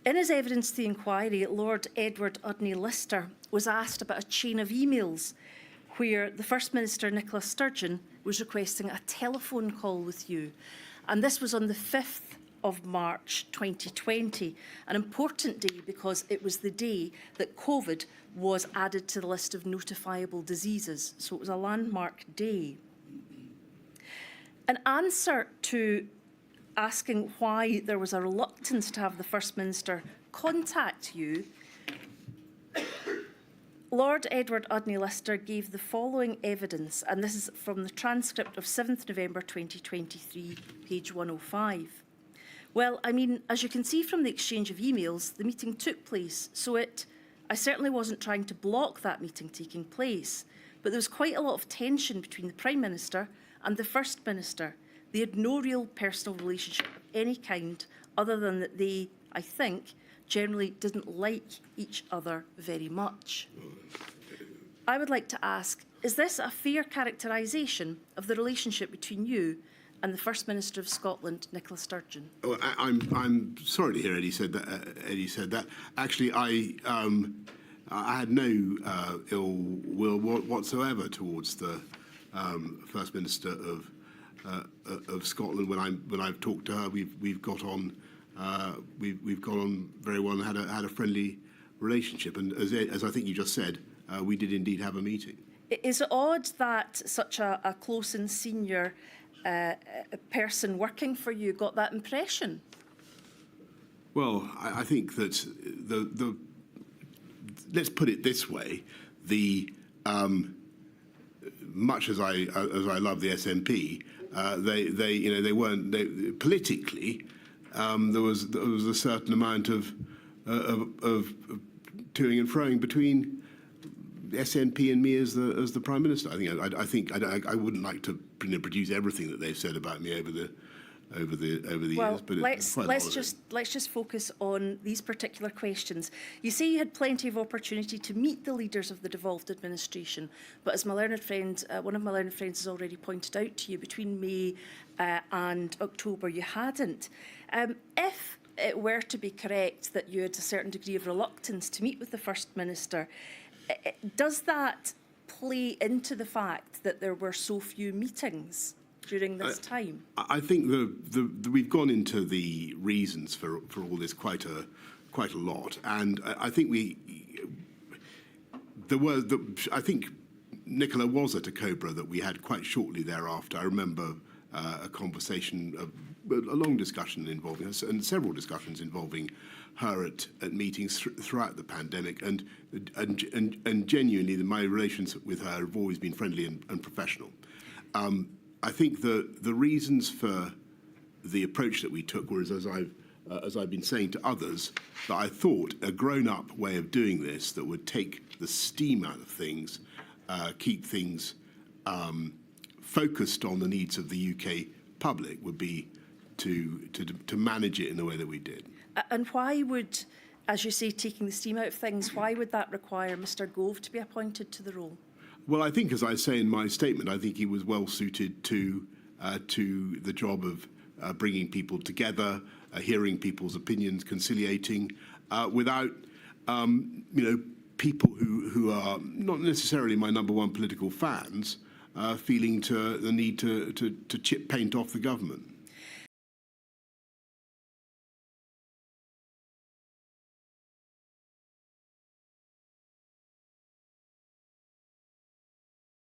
In his evidence to the inquiry, Lord Edward Udny-Lister was asked about a chain of emails where the First Minister, Nicola Sturgeon, was requesting a telephone call with you. And this was on the 5th of March 2020, an important day because it was the day that COVID was added to the list of notifiable diseases. So it was a landmark day. An answer to asking why there was a reluctance to have the First Minister contact you, Lord Edward Udny-Lister gave the following evidence, and this is from the transcript of 7th November 2023, page 105. Well, I mean, as you can see from the exchange of emails, the meeting took place, so I certainly wasn't trying to block that meeting taking place, but there was quite a lot of tension between the Prime Minister and the First Minister. They had no real personal relationship of any kind, other than that they, I think, generally didn't like each other very much. I would like to ask, is this a fair characterisation of the relationship between you and the First Minister of Scotland, Nicola Sturgeon? Oh, I'm sorry to hear Eddie said that. Actually, I had no ill will whatsoever towards the First Minister of Scotland. When I've talked to her, we've got on very well and had a friendly relationship. And as I think you just said, we did indeed have a meeting. Is it odd that such a close and senior person working for you got that impression? Well, I think that let's put it this way: much as I love the SNP, they weren't politically. There was a certain amount of toing and froing between the SNP and me as the Prime Minister. I wouldn't like to produce everything that they've said about me over the years. But let's just focus on these particular questions. You say you had plenty of opportunity to meet the leaders of the devolved administration, but as my learned friend, one of my learned friends has already pointed out to you, between May and October you hadn't. If it were to be correct that you had a certain degree of reluctance to meet with the First Minister, does that play into the fact that there were so few meetings during this time? I think we've gone into the reasons for all this quite a lot, and I think I think Nicola was at a Cobra that we had quite shortly thereafter. I remember a conversation, a long discussion involving us, and several discussions involving her at meetings throughout the pandemic, and genuinely my relations with her have always been friendly and professional. I think the reasons for the approach that we took was, as I've been saying to others, that I thought a grown-up way of doing this that would take the steam out of things, keep things focused on the needs of the UK public, would be to manage it in the way that we did. And why would, as you say, taking the steam out of things, why would that require Mr Gove to be appointed to the role? Well, I think, as I say in my statement, I think he was well suited to the job of bringing people together, hearing people's opinions, conciliating, without people who are not necessarily my number one political fans feeling the need to chip paint off the government.